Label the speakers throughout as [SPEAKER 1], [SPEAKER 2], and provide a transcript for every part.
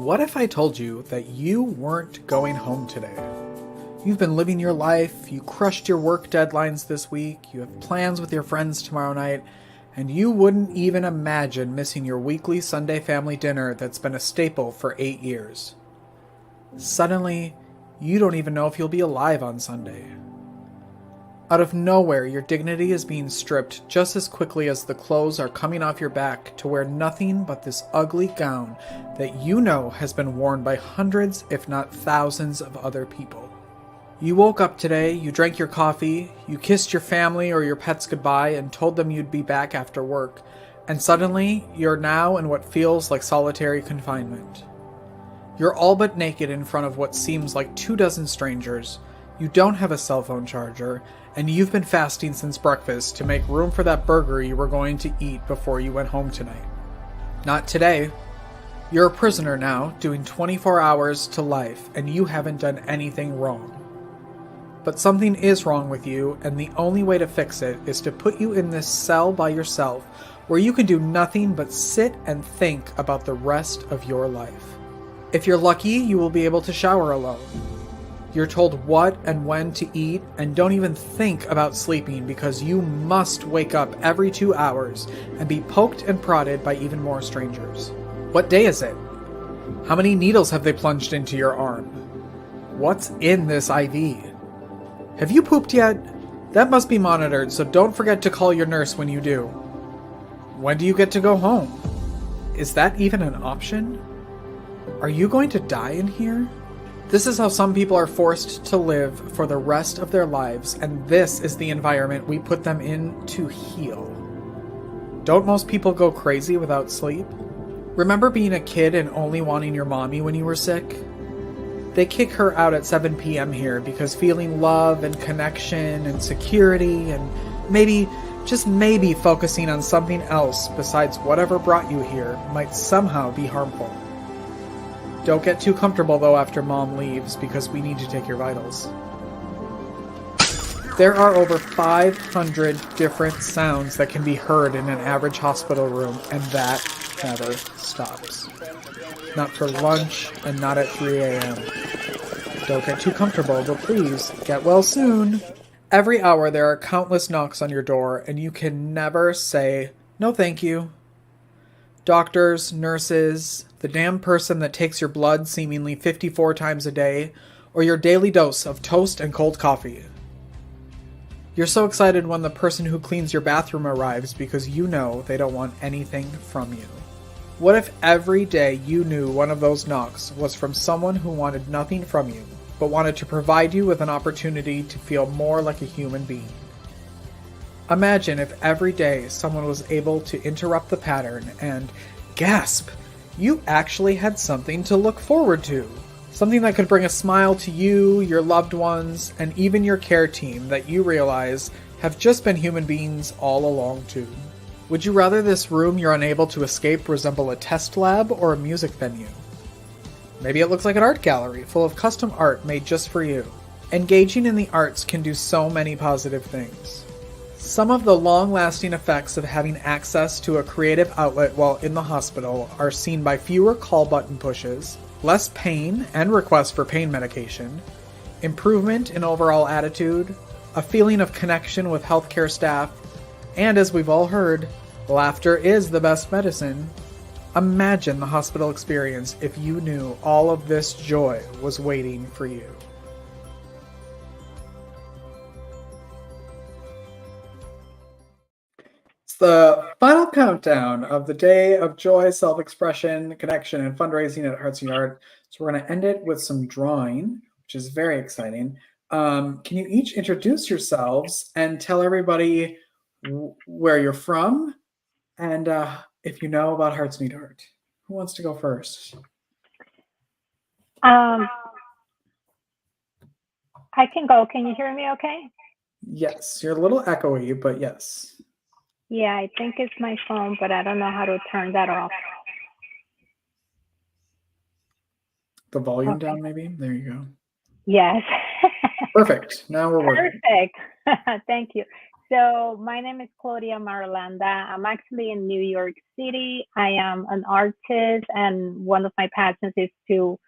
[SPEAKER 1] What if I told you that you weren't going home today? You've been living your life, you crushed your work deadlines this week, you have plans with your friends tomorrow night, and you wouldn't even imagine missing your weekly Sunday family dinner that's been a staple for 8 years. Suddenly, you don't even know if you'll be alive on Sunday. Out of nowhere, your dignity is being stripped just as quickly as the clothes are coming off your back to wear nothing but this ugly gown that you know has been worn by hundreds, if not thousands, of other people. You woke up today, you drank your coffee, you kissed your family or your pets goodbye and told them you'd be back after work, and suddenly you're now in what feels like solitary confinement. You're all but naked in front of what seems like 24 strangers. You don't have a cell phone charger, and you've been fasting since breakfast to make room for that burger you were going to eat before you went home tonight. Not today. You're a prisoner now, doing 24 hours to life, and you haven't done anything wrong. But something is wrong with you, and the only way to fix it is to put you in this cell by yourself, where you can do nothing but sit and think about the rest of your life. If you're lucky, you will be able to shower alone. You're told what and when to eat, and don't even think about sleeping because you must wake up every 2 hours and be poked and prodded by even more strangers. What day is it? How many needles have they plunged into your arm? What's in this IV? Have you pooped yet? That must be monitored, so don't forget to call your nurse when you do. When do you get to go home? Is that even an option? Are you going to die in here? This is how some people are forced to live for the rest of their lives, and this is the environment we put them in to heal. Don't most people go crazy without sleep? Remember being a kid and only wanting your mommy when you were sick? They kick her out at 7 p.m. here because feeling love and connection and security and maybe, just maybe focusing on something else besides whatever brought you here might somehow be harmful. Don't get too comfortable though after Mom leaves because we need to take your vitals. There are over 500 different sounds that can be heard in an average hospital room, and that never stops. Not for lunch and not at 3 a.m. Don't get too comfortable, but please get well soon. Every hour there are countless knocks on your door, and you can never say, "No thank you." Doctors, nurses, the damn person that takes your blood seemingly 54 times a day, or your daily dose of toast and cold coffee. You're so excited when the person who cleans your bathroom arrives because you know they don't want anything from you. What if every day you knew one of those knocks was from someone who wanted nothing from you, but wanted to provide you with an opportunity to feel more like a human being? Imagine if every day someone was able to interrupt the pattern and gasp, you actually had something to look forward to. Something that could bring a smile to you, your loved ones, and even your care team that you realize have just been human beings all along too. Would you rather this room you're unable to escape resemble a test lab or a music venue? Maybe it looks like an art gallery full of custom art made just for you. Engaging in the arts can do so many positive things. Some of the long-lasting effects of having access to a creative outlet while in the hospital are seen by fewer call button pushes, less pain and requests for pain medication, improvement in overall attitude, a feeling of connection with healthcare staff, and as we've all heard, laughter is the best medicine. Imagine the hospital experience if you knew all of this joy was waiting for you. It's the final countdown of the day of joy, self-expression, connection, and fundraising at Hearts and Yard. So we're going to end it with some drawing, which is very exciting. Can you each introduce yourselves and tell everybody where you're from and if you know about Hearts Need Art? Who wants to go first?
[SPEAKER 2] I can go. Can you hear me okay?
[SPEAKER 1] Yes, you're a little echoey, but yes.
[SPEAKER 2] Yeah, I think it's my phone, but I don't know how to turn that off.
[SPEAKER 1] The volume down, maybe? There you go.
[SPEAKER 2] Yes.
[SPEAKER 1] Perfect. Now we're working.
[SPEAKER 2] Perfect. Thank you. So my name is Claudia Marulanda. I'm actually in New York City. I am an artist, and one of my passions is to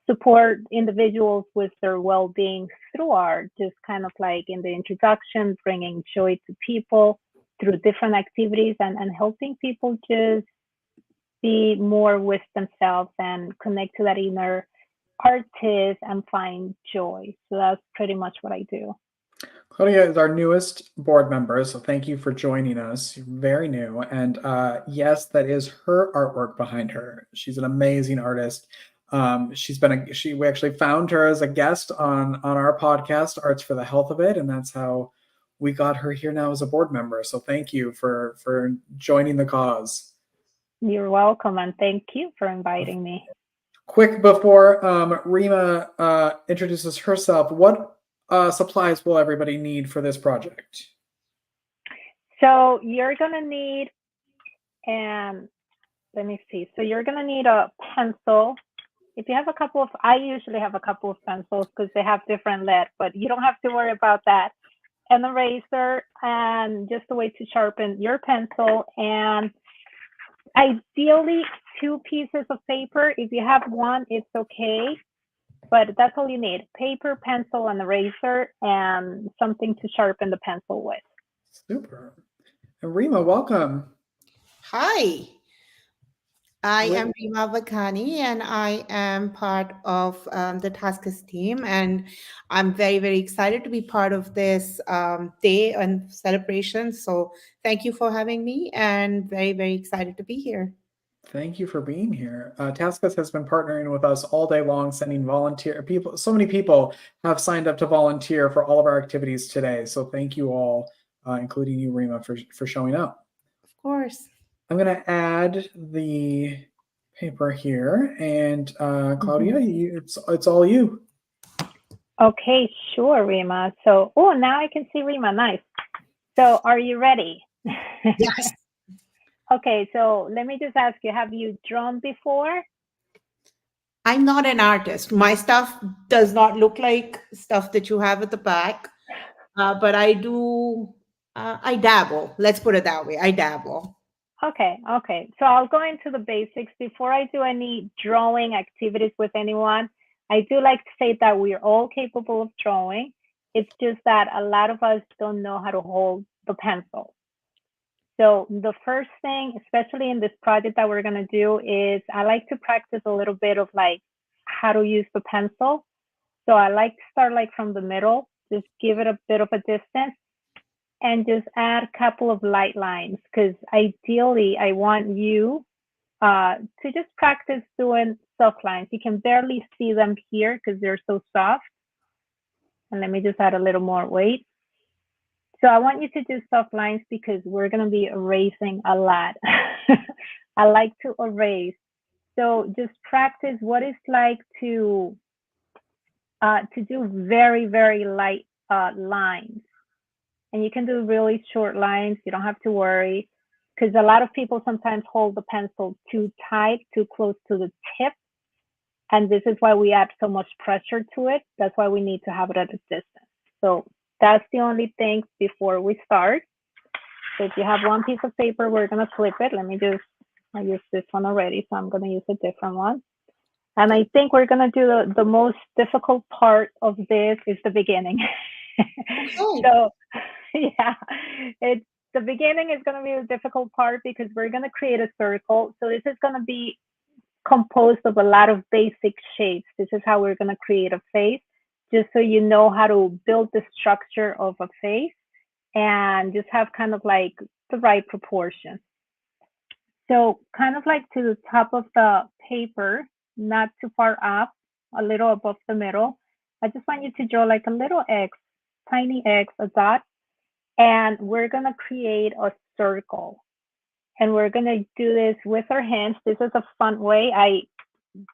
[SPEAKER 2] support individuals with their well-being through art, just kind of like in the introduction, bringing joy to people through different activities and helping people just be more with themselves and connect to that inner artist and find joy. So that's pretty much what I do.
[SPEAKER 1] Claudia is our newest board member, so thank you for joining us. You're very new. And yes, that is her artwork behind her. She's an amazing artist. We actually found her as a guest on our podcast, Arts for the Health of It, and that's how we got her here now as a board member. So thank you for joining the cause.
[SPEAKER 2] You're welcome, and thank you for inviting me.
[SPEAKER 1] Quick before Rima introduces herself, what supplies will everybody need for this project?
[SPEAKER 2] So you're gonna need, and let me see. So you're gonna need a pencil. If you have a couple of, I usually have a couple of pencils because they have different lead, but you don't have to worry about that. An eraser and just a way to sharpen your pencil, and ideally 2 pieces of paper. If you have one, it's okay, but that's all you need: paper, pencil, and eraser, and something to sharpen the pencil with.
[SPEAKER 1] Super. And Rima, welcome.
[SPEAKER 3] Hi, I
[SPEAKER 1] Ri-
[SPEAKER 3] am Rima Vakani and I am part of the Taskers team. And I'm very, very excited to be part of this day and celebration. So thank you for having me and very, very excited to be here.
[SPEAKER 1] Thank you for being here. Taskus has been partnering with us all day long, sending volunteer people. So many people have signed up to volunteer for all of our activities today. So thank you all, including you, Rima, for showing up.
[SPEAKER 3] Of course.
[SPEAKER 1] I'm going to add the paper here, and Claudia, it's all you.
[SPEAKER 2] Okay, sure, Rima. So, oh, now I can see Rima. Nice. So, are you ready?
[SPEAKER 3] Yes.
[SPEAKER 2] Okay, so let me just ask you, have you drawn before?
[SPEAKER 3] I'm not an artist. My stuff does not look like stuff that you have at the back, but I dabble. Let's put it that way. I dabble.
[SPEAKER 2] Okay. So I'll go into the basics. Before I do any drawing activities with anyone, I do like to say that we're all capable of drawing. It's just that a lot of us don't know how to hold the pencil. So the first thing, especially in this project that we're gonna do, is I like to practice a little bit of like how to use the pencil. So I like to start like from the middle, just give it a bit of a distance and just add a couple of light lines, because ideally I want you to just practice doing soft lines. You can barely see them here because they're so soft. And let me just add a little more weight. So I want you to do soft lines because we're going to be erasing a lot. I like to erase. So just practice what it's like to do very, very light lines. And you can do really short lines. You don't have to worry, because a lot of people sometimes hold the pencil too tight, too close to the tip. And this is why we add so much pressure to it. That's why we need to have it at a distance. So that's the only thing before we start. So if you have one piece of paper, we're going to flip it. I used this one already, so I'm going to use a different one. And I think we're going to do the most difficult part of this is the beginning.
[SPEAKER 3] Okay.
[SPEAKER 2] So yeah, it's the beginning is going to be the difficult part because we're going to create a circle. So this is going to be composed of a lot of basic shapes. This is how we're going to create a face, just so you know how to build the structure of a face and just have kind of like the right proportions. So kind of like to the top of the paper, not too far up, a little above the middle. I just want you to draw like a little X, tiny X, a dot, and we're gonna create a circle. And we're gonna do this with our hands. This is a fun way. I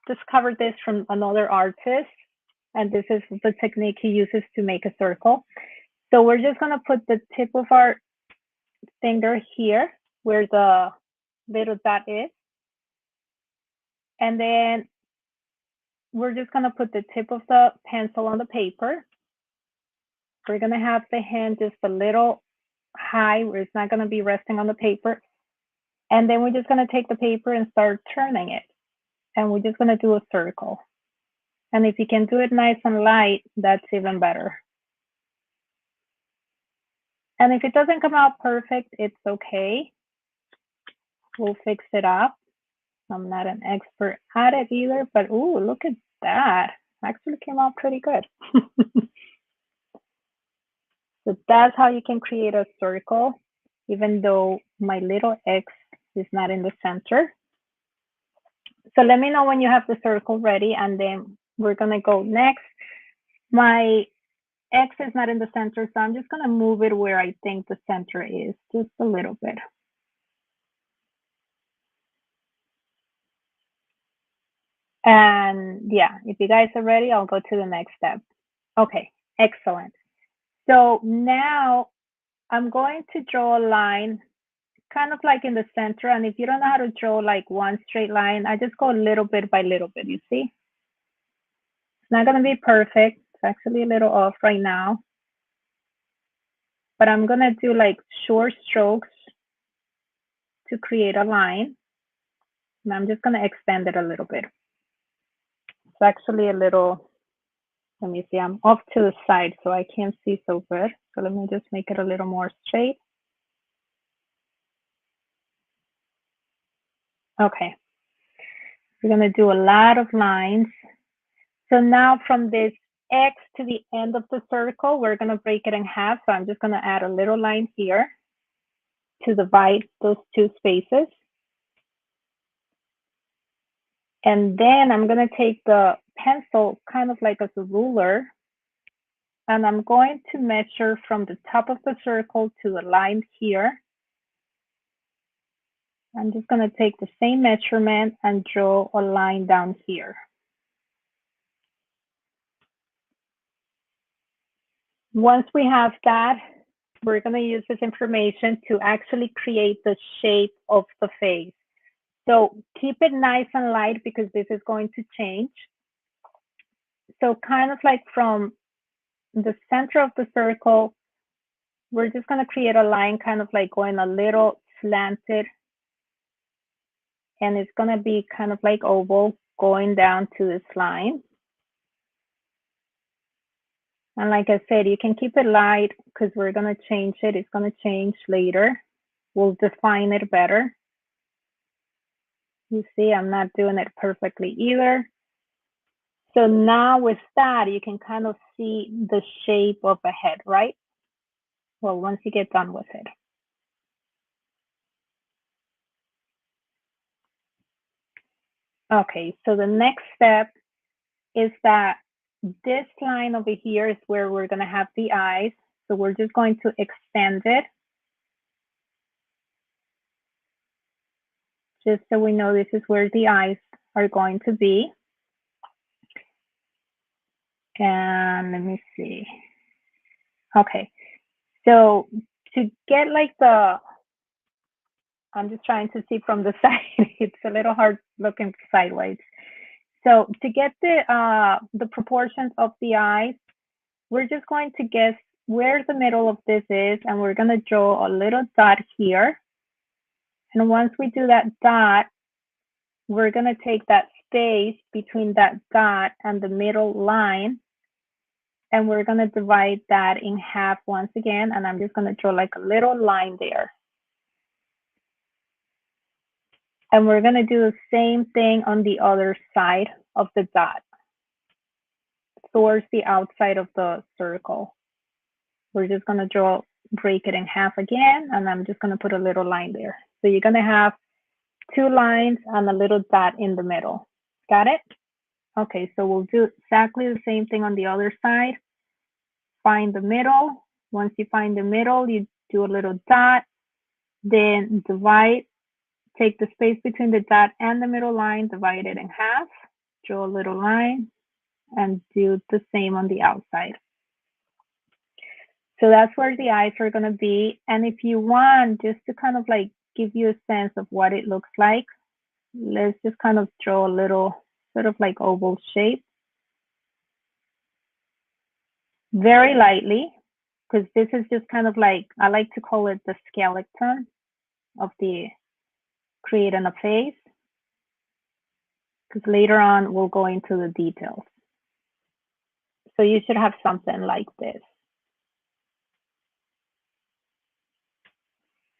[SPEAKER 2] discovered this from another artist, and this is the technique he uses to make a circle. So we're just gonna put the tip of our finger here where the little dot is. And then we're just gonna put the tip of the pencil on the paper. We're gonna have the hand just a little high where it's not going to be resting on the paper. And then we're just going to take the paper and start turning it. And we're just going to do a circle. And if you can do it nice and light, that's even better. And if it doesn't come out perfect, it's okay. We'll fix it up. I'm not an expert at it either, but ooh, look at that. Actually came out pretty good. So that's how you can create a circle, even though my little X is not in the center. So let me know when you have the circle ready, and then we're gonna go next. My X is not in the center, so I'm just gonna move it where I think the center is, just a little bit. And yeah, if you guys are ready, I'll go to the next step. Okay, excellent. So now I'm going to draw a line kind of like in the center. And if you don't know how to draw like one straight line, I just go little bit by little bit, you see? It's not gonna be perfect. It's actually a little off right now. But I'm gonna do like short strokes to create a line. And I'm just gonna extend it a little bit. It's actually a little, let me see, I'm off to the side so I can't see so good. So let me just make it a little more straight. Okay, we're gonna do a lot of lines. So now from this X to the end of the circle, we're gonna break it in half. So I'm just gonna add a little line here to divide those two spaces. And then I'm gonna take the pencil kind of like as a ruler, and I'm going to measure from the top of the circle to the line here. I'm just gonna take the same measurement and draw a line down here. Once we have that, we're gonna use this information to actually create the shape of the face. So keep it nice and light because this is going to change. So kind of like from the center of the circle, we're just going to create a line kind of like going a little slanted. And it's going to be kind of like oval going down to this line. And like I said, you can keep it light because we're going to change it. It's going to change later. We'll define it better. You see, I'm not doing it perfectly either. So now with that, you can kind of see the shape of a head, right? Well, once you get done with it. Okay, so the next step is that this line over here is where we're going to have the eyes. So we're just going to extend it. Just so we know this is where the eyes are going to be. And let me see. Okay, so to get like the, I'm just trying to see from the side. It's a little hard looking sideways. So to get the proportions of the eyes, we're just going to guess where the middle of this is, and we're going to draw a little dot here. And once we do that dot, we're going to take that space between that dot and the middle line, and we're going to divide that in half once again. And I'm just going to draw like a little line there. And we're going to do the same thing on the other side of the dot, towards the outside of the circle. We're just going to break it in half again, and I'm just going to put a little line there. So you're going to have two lines and a little dot in the middle. Got it? Okay, so we'll do exactly the same thing on the other side. Find the middle. Once you find the middle, you do a little dot, then divide, take the space between the dot and the middle line, divide it in half, draw a little line, and do the same on the outside. So that's where the eyes are going to be. And if you want, just to kind of like give you a sense of what it looks like, let's just kind of draw a little sort of like oval shape. Very lightly. because this is just kind of like, I like to call it the skeleton of the creating a face, because later on we'll go into the details. So you should have something like this.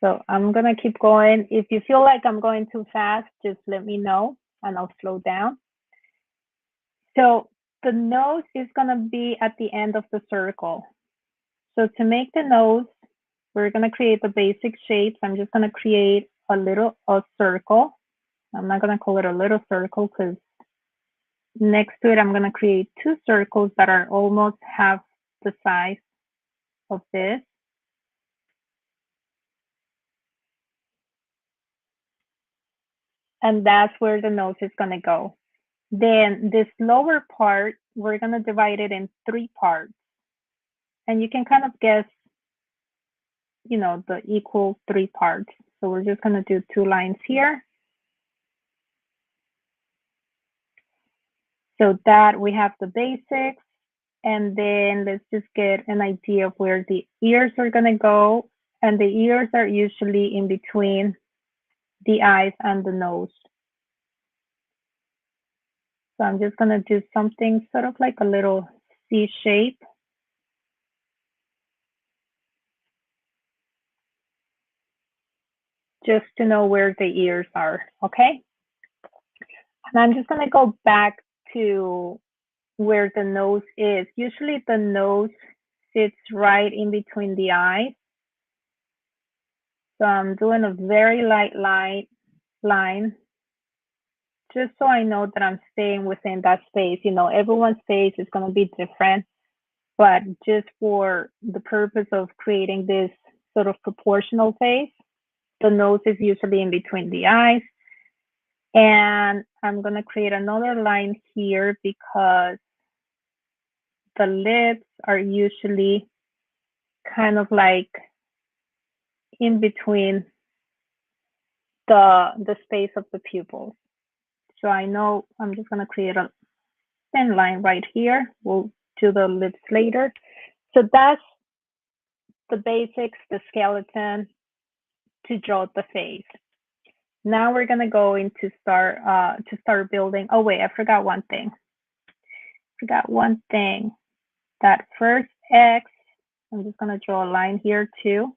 [SPEAKER 2] So I'm gonna keep going. If you feel like I'm going too fast, just let me know and I'll slow down. So the nose is gonna be at the end of the circle. So to make the nose, we're gonna create the basic shapes. I'm just gonna create a circle. I'm not gonna call it a little circle because next to it, I'm gonna create two circles that are almost half the size of this. And that's where the nose is gonna go. Then this lower part, we're gonna divide it in 3 parts. And you can kind of guess, the equal 3 parts. So we're just gonna do 2 lines here. So that we have the basics. And then let's just get an idea of where the ears are gonna go. And the ears are usually in between the eyes and the nose. So I'm just gonna do something sort of like a little C shape. Just to know where the ears are, okay? And I'm just gonna go back to where the nose is. Usually the nose sits right in between the eyes. So I'm doing a very light line, just so I know that I'm staying within that space. Everyone's face is gonna be different, but just for the purpose of creating this sort of proportional face, the nose is usually in between the eyes. And I'm gonna create another line here because the lips are usually kind of like in between the space of the pupils. So I know I'm just gonna create a thin line right here. We'll do the lips later. So that's the basics, the skeleton to draw the face. Now we're gonna go into start building. Oh wait, I forgot one thing. That first X, I'm just gonna draw a line here too,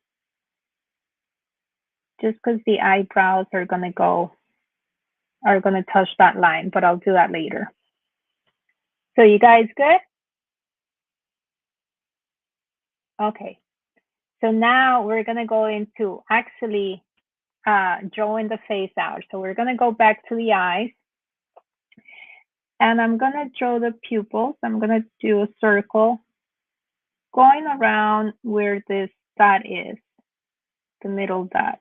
[SPEAKER 2] just because the eyebrows are gonna touch that line, but I'll do that later. So you guys good? Okay. So now we're gonna go into actually drawing the face out. So we're gonna go back to the eyes. And I'm gonna draw the pupils. I'm gonna do a circle going around where this dot is, the middle dot.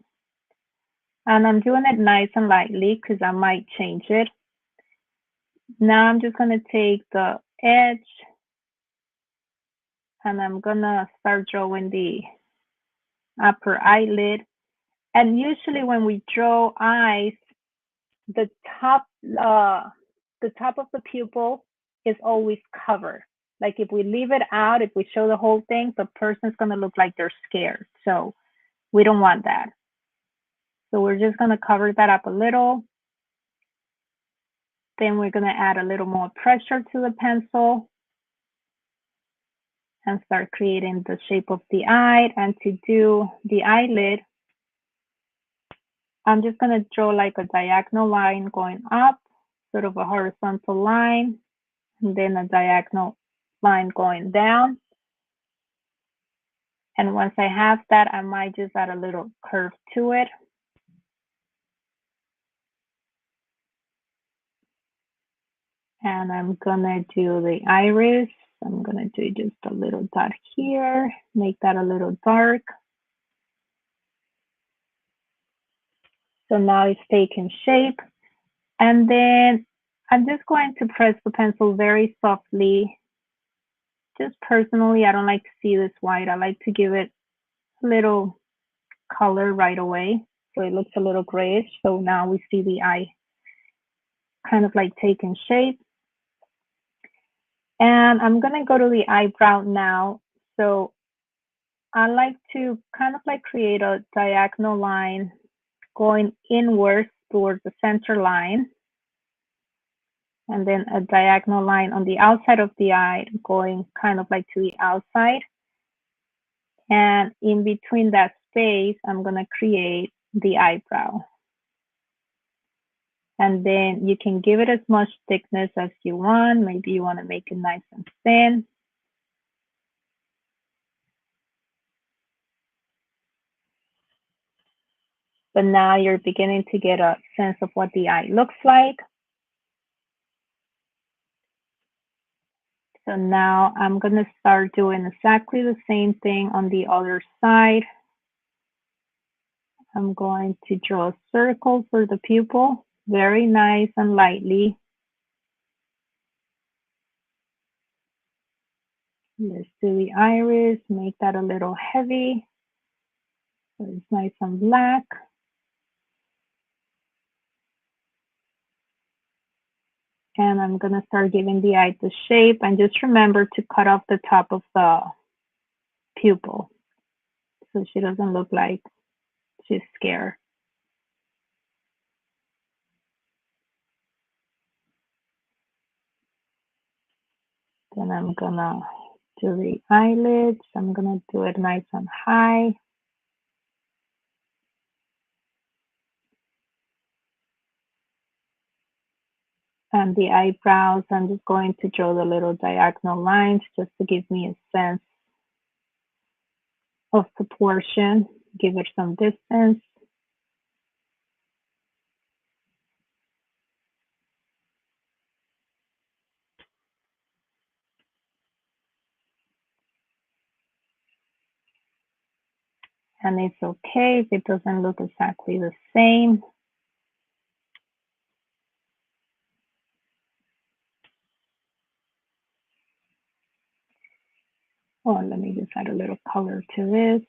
[SPEAKER 2] And I'm doing it nice and lightly because I might change it. Now I'm just gonna take the edge and I'm gonna start drawing the upper eyelid. And usually when we draw eyes, the top of the pupil is always covered. Like if we leave it out, if we show the whole thing, the person's gonna look like they're scared. So we don't want that. So we're just gonna cover that up a little. Then we're gonna add a little more pressure to the pencil and start creating the shape of the eye. And to do the eyelid, I'm just gonna draw like a diagonal line going up, sort of a horizontal line, and then a diagonal line going down. And once I have that, I might just add a little curve to it. And I'm gonna do the iris. I'm gonna do just a little dot here, make that a little dark. So now it's taking shape. And then I'm just going to press the pencil very softly. Just personally, I don't like to see this white. I like to give it a little color right away. So it looks a little grayish. So now we see the eye kind of like taking shape. And I'm gonna go to the eyebrow now. So I like to kind of like create a diagonal line going inwards towards the center line, and then a diagonal line on the outside of the eye going kind of like to the outside. And in between that space, I'm going to create the eyebrow. And then you can give it as much thickness as you want. Maybe you want to make it nice and thin. But now you're beginning to get a sense of what the eye looks like. So now I'm going to start doing exactly the same thing on the other side. I'm going to draw a circle for the pupil, very nice and lightly. Let's do the iris, make that a little heavy. So it's nice and black. And I'm going to start giving the eye the shape, and just remember to cut off the top of the pupil so she doesn't look like she's scared. Then I'm gonna do the eyelids. I'm gonna do it nice and high. And the eyebrows, I'm just going to draw the little diagonal lines just to give me a sense of proportion, give it some distance. And it's okay if it doesn't look exactly the same. Oh, let me just add a little color to this.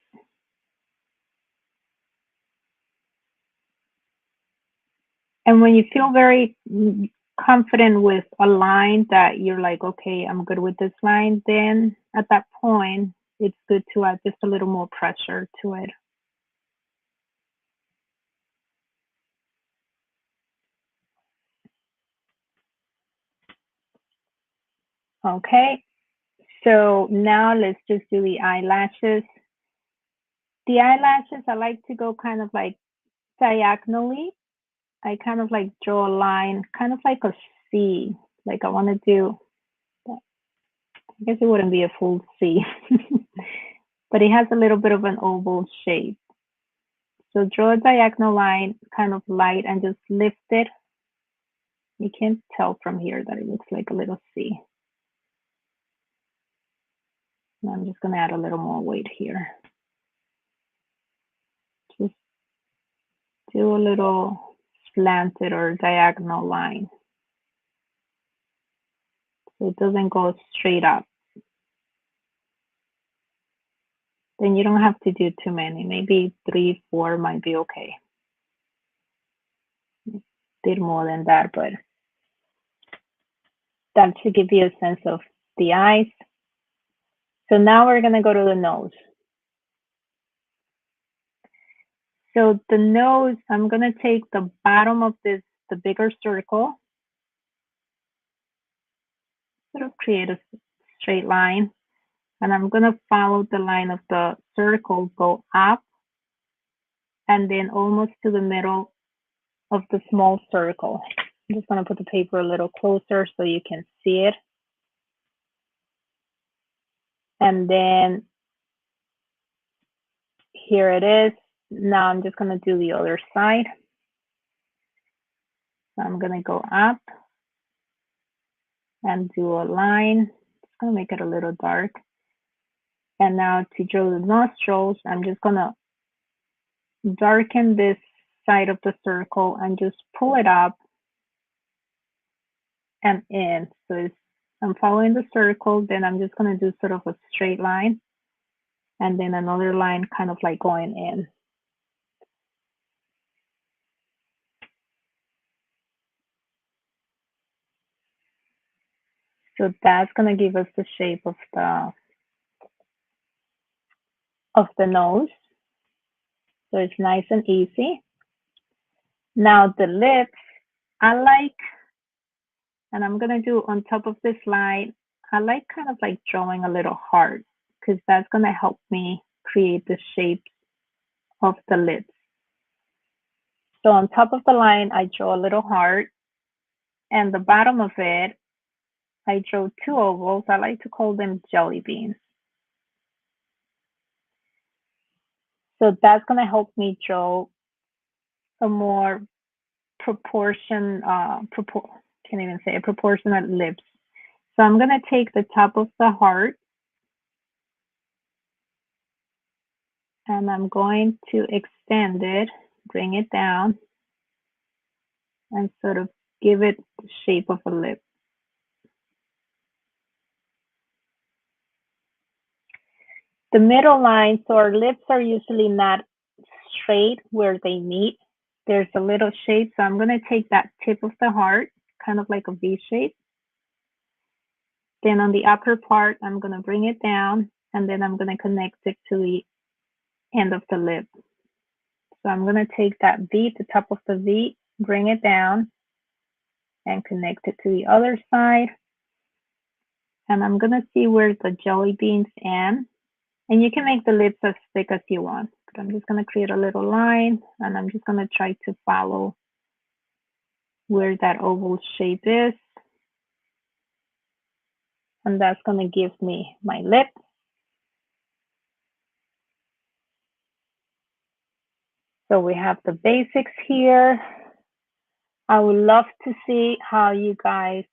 [SPEAKER 2] And when you feel very confident with a line that you're like, okay, I'm good with this line, then at that point, it's good to add just a little more pressure to it. Okay, so now let's just do the eyelashes. The eyelashes, I like to go kind of like diagonally. I kind of like draw a line, kind of like a C. Like I want to do, I guess it wouldn't be a full C, but it has a little bit of an oval shape. So draw a diagonal line, kind of light, and just lift it. You can't tell from here that it looks like a little C. And I'm just going to add a little more weight here. Just do a little slanted or diagonal line, so it doesn't go straight up. Then you don't have to do too many. Maybe 3, 4 might be okay. Did more than that, but that should give you a sense of the eyes. So now we're going to go to the nose. So the nose, I'm going to take the bottom of this, the bigger circle, sort of create a straight line. And I'm going to follow the line of the circle, go up, and then almost to the middle of the small circle. I'm just going to put the paper a little closer so you can see it. And then here it is. Now I'm just going to do the other side. So I'm going to go up and do a line. Just going to make it a little dark. And now to draw the nostrils, I'm just going to darken this side of the circle and just pull it up and in. So I'm following the circle, then I'm just going to do sort of a straight line and then another line kind of like going in. So that's going to give us the shape of of the nose. So it's nice and easy. Now the lips, I like, and I'm gonna do on top of this line, I like kind of like drawing a little heart because that's gonna help me create the shape of the lips. So on top of the line, I draw a little heart, and the bottom of it, I drew two ovals. I like to call them jelly beans. So that's gonna help me draw a more can't even say a proportionate lips. So I'm gonna take the top of the heart and I'm going to extend it, bring it down, and sort of give it the shape of a lip. The middle line, so our lips are usually not straight where they meet. There's a little shape, so I'm gonna take that tip of the heart, kind of like a V shape. Then on the upper part, I'm gonna bring it down, and then I'm gonna connect it to the end of the lip. So I'm gonna take that V, the top of the V, bring it down, and connect it to the other side. And I'm gonna see where the jelly beans end. And you can make the lips as thick as you want. But I'm just gonna create a little line, and I'm just gonna try to follow where that oval shape is. And that's gonna give me my lip. So we have the basics here. I would love to see how you guys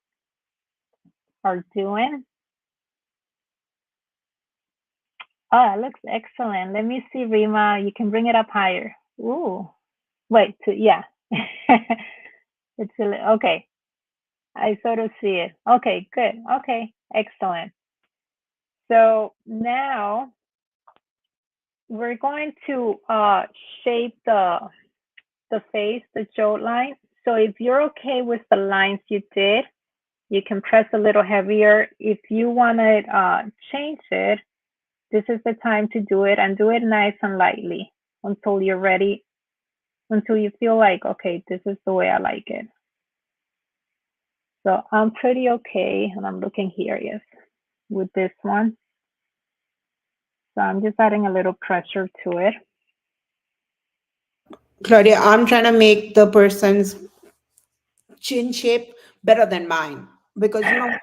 [SPEAKER 2] are doing. Oh, that looks excellent. Let me see, Rima. You can bring it up higher. Ooh, wait, yeah. It's okay. I sort of see it. Okay, good. Okay, excellent. So now we're going to shape the face, the jaw line. So if you're okay with the lines you did, you can press a little heavier. If you want to change it, this is the time to do it, and do it nice and lightly until you're ready, until you feel like, okay, this is the way I like it. So I'm pretty okay, and I'm looking here, yes, with this one. So I'm just adding a little pressure to it.
[SPEAKER 3] Claudia, I'm trying to make the person's chin shape better than mine because you know what?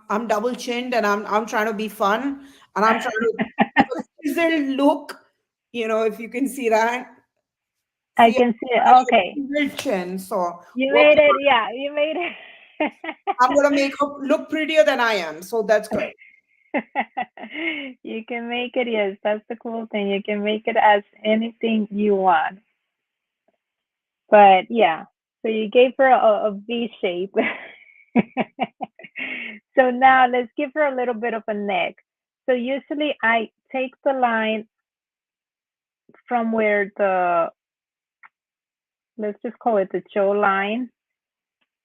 [SPEAKER 3] I'm double chinned and I'm trying to be fun and I'm trying to have a chiseled look. You know, if you can see that.
[SPEAKER 2] I
[SPEAKER 3] See,
[SPEAKER 2] can see it.
[SPEAKER 3] I
[SPEAKER 2] Okay.
[SPEAKER 3] chiseled chin. So
[SPEAKER 2] You
[SPEAKER 3] working
[SPEAKER 2] made it.
[SPEAKER 3] on it.
[SPEAKER 2] Yeah, you made it.
[SPEAKER 3] I'm gonna make her look prettier than I am. So that's good.
[SPEAKER 2] You can make it, yes, that's the cool thing. You can make it as anything you want. But yeah, so you gave her a V shape. So now let's give her a little bit of a neck. So usually I take the line from where let's just call it the jaw line.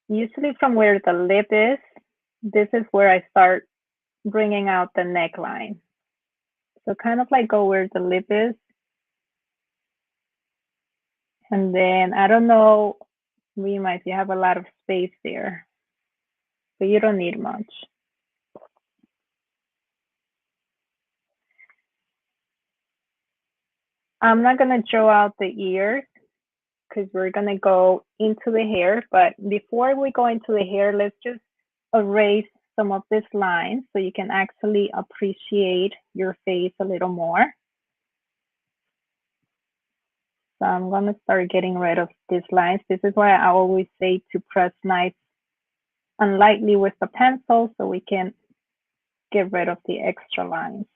[SPEAKER 2] Usually from where the lip is, this is where I start bringing out the neckline. So kind of like go where the lip is. And then I don't know, Rima, if you have a lot of space there, but you don't need much. I'm not gonna draw out the ears because we're gonna go into the hair. But before we go into the hair, let's just erase some of these lines so you can actually appreciate your face a little more. So I'm gonna start getting rid of these lines. This is why I always say to press nice and lightly with the pencil so we can get rid of the extra lines.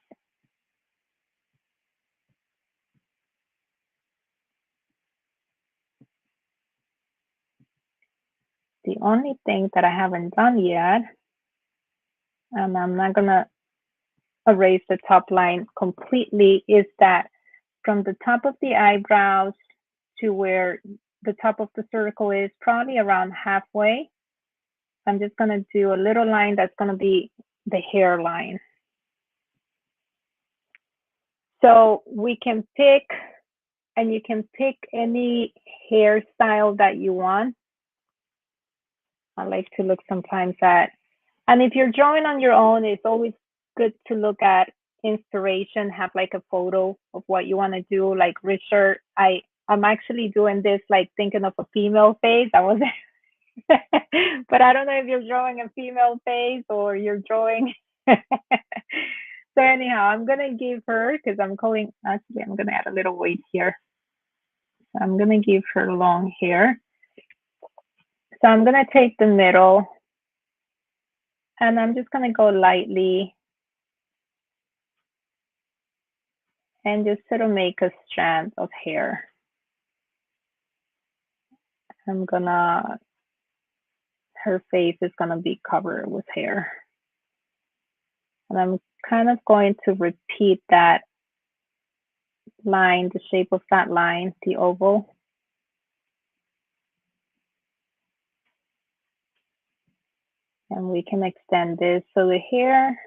[SPEAKER 2] The only thing that I haven't done yet, and I'm not gonna erase the top line completely, is that from the top of the eyebrows to where the top of the circle is, probably around halfway, I'm just gonna do a little line that's gonna be the hairline. So we can pick, and you can pick any hairstyle that you want. I like to look sometimes at, and if you're drawing on your own, it's always good to look at inspiration, have like a photo of what you want to do. Like Richard, I'm actually doing this, like thinking of a female face. I was, but I don't know if you're drawing a female face or you're drawing. So anyhow, I'm gonna give her, because I'm calling, actually I'm gonna add a little weight here. So I'm gonna give her long hair. So I'm gonna take the middle, and I'm just gonna go lightly and just sort of make a strand of hair. I'm gonna, her face is gonna be covered with hair. And I'm kind of going to repeat that line, the shape of that line, the oval. And we can extend this. So the hair,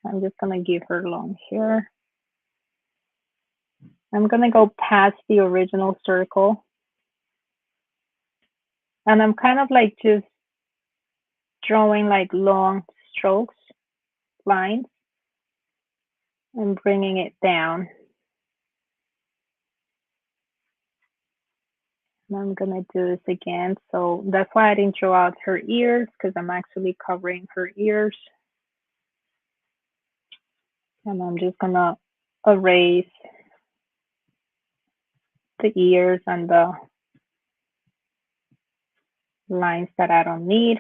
[SPEAKER 2] I'm just gonna give her long hair. I'm gonna go past the original circle. And I'm kind of like just drawing like long strokes, lines, and bringing it down. And I'm gonna do this again. So that's why I didn't draw out her ears, because I'm actually covering her ears. And I'm just gonna erase the ears and the lines that I don't need.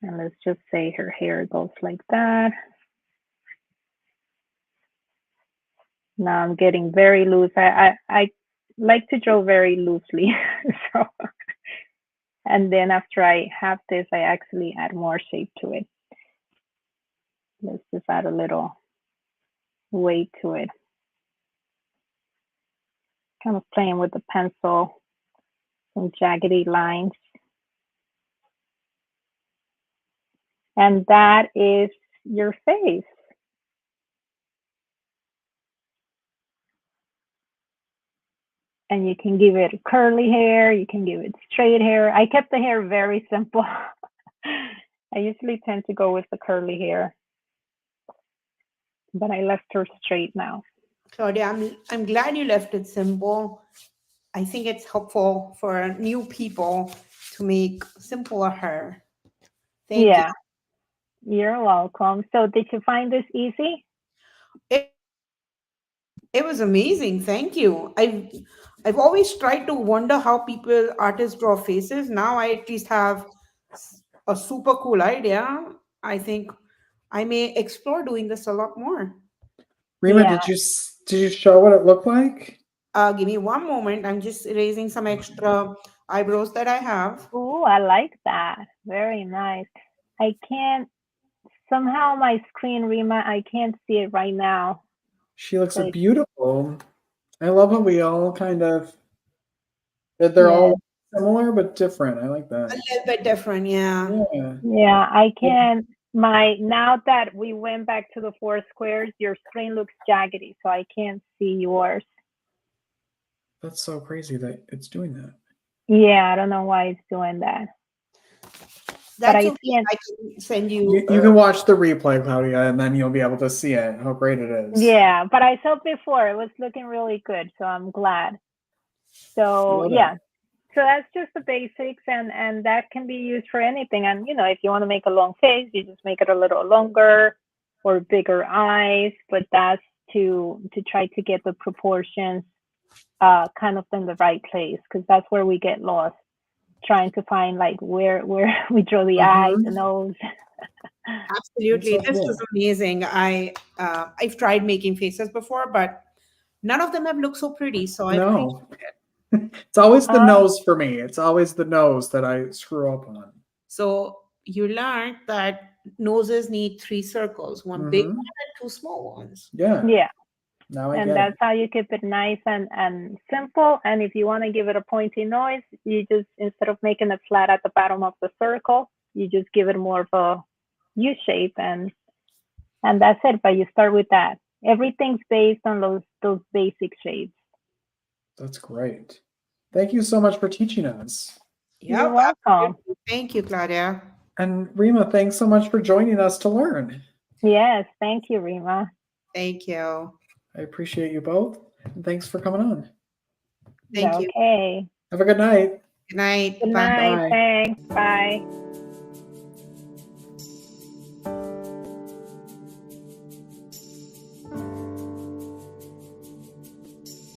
[SPEAKER 2] And let's just say her hair goes like that. Now I'm getting very loose. I like to draw very loosely. So, and then after I have this, I actually add more shape to it. Let's just add a little weight to it. Kind of playing with the pencil, some jaggedy lines. And that is your face. And you can give it curly hair, you can give it straight hair. I kept the hair very simple. I usually tend to go with the curly hair, but I left her straight now.
[SPEAKER 3] Claudia, I'm glad you left it simple. I think it's helpful for new people to make simpler hair. Thank you.
[SPEAKER 2] Yeah, you're welcome. So did you find this easy?
[SPEAKER 3] It, it was amazing. Thank you. I've always tried to wonder how people artists draw faces. Now I at least have a super cool idea. I think I may explore doing this a lot more.
[SPEAKER 1] Rima,
[SPEAKER 2] Yeah.
[SPEAKER 1] did you show what it looked like?
[SPEAKER 3] Give me one moment. I'm just erasing some extra eyebrows that I have.
[SPEAKER 2] Ooh, I like that. Very nice. I can't, somehow my screen, Rima, I can't see it right now.
[SPEAKER 1] She looks
[SPEAKER 2] But
[SPEAKER 1] beautiful. I love how we all kind of, that they're
[SPEAKER 2] yeah,
[SPEAKER 1] all similar but different. I like
[SPEAKER 3] A
[SPEAKER 1] that.
[SPEAKER 3] little bit different, yeah.
[SPEAKER 1] Yeah.
[SPEAKER 2] yeah, I can't, now that we went back to the four squares, your screen looks jaggedy, so I can't see yours.
[SPEAKER 1] That's so crazy that it's doing that.
[SPEAKER 2] Yeah, I don't know why it's doing that. But
[SPEAKER 3] That's
[SPEAKER 2] I
[SPEAKER 3] okay.
[SPEAKER 2] see it.
[SPEAKER 3] I can send
[SPEAKER 1] You,
[SPEAKER 3] you.
[SPEAKER 1] you can watch the replay, Claudia, and then you'll be able to see it, how great it is.
[SPEAKER 2] Yeah, but I saw before, it was looking really good, so I'm glad. So
[SPEAKER 1] Love
[SPEAKER 2] yeah,
[SPEAKER 1] it.
[SPEAKER 2] so that's just the basics, and that can be used for anything. And if you want to make a long face, you just make it a little longer or bigger eyes, but that's to try to get the proportions kind of in the right place, because that's where we get lost, trying to find like where we draw the eyes, the nose.
[SPEAKER 1] It's
[SPEAKER 3] Absolutely,
[SPEAKER 1] so
[SPEAKER 3] this was
[SPEAKER 1] cool.
[SPEAKER 3] amazing. I've tried making faces before, but none of them have looked so pretty. So I appreciate
[SPEAKER 1] No.
[SPEAKER 3] it.
[SPEAKER 1] It's always the
[SPEAKER 2] Uh,
[SPEAKER 1] nose for me. It's always the nose that I screw up on.
[SPEAKER 3] So you learned that noses need three circles, one big
[SPEAKER 1] Mm-hmm.
[SPEAKER 3] one and two small ones.
[SPEAKER 1] Yeah.
[SPEAKER 2] yeah,
[SPEAKER 1] Now I
[SPEAKER 2] and
[SPEAKER 1] get
[SPEAKER 2] that's
[SPEAKER 1] it.
[SPEAKER 2] how you keep it nice and simple. And if you want to give it a pointy nose, you just, instead of making it flat at the bottom of the circle, you just give it more of a U shape, and that's it. But you start with that. Everything's based on those basic shapes.
[SPEAKER 1] That's great. Thank you so much for teaching us.
[SPEAKER 2] You're
[SPEAKER 3] Yep,
[SPEAKER 2] welcome.
[SPEAKER 3] absolutely. Thank you, Claudia.
[SPEAKER 1] And Rima, thanks so much for joining us to learn.
[SPEAKER 2] Yes, thank you, Rima.
[SPEAKER 3] Thank you.
[SPEAKER 1] I appreciate you both. And thanks for coming on.
[SPEAKER 3] Thank you.
[SPEAKER 2] Okay.
[SPEAKER 1] Have a good night.
[SPEAKER 3] Good night.
[SPEAKER 2] Good
[SPEAKER 3] Bye.
[SPEAKER 2] night.
[SPEAKER 1] Bye.
[SPEAKER 2] Thanks. Bye.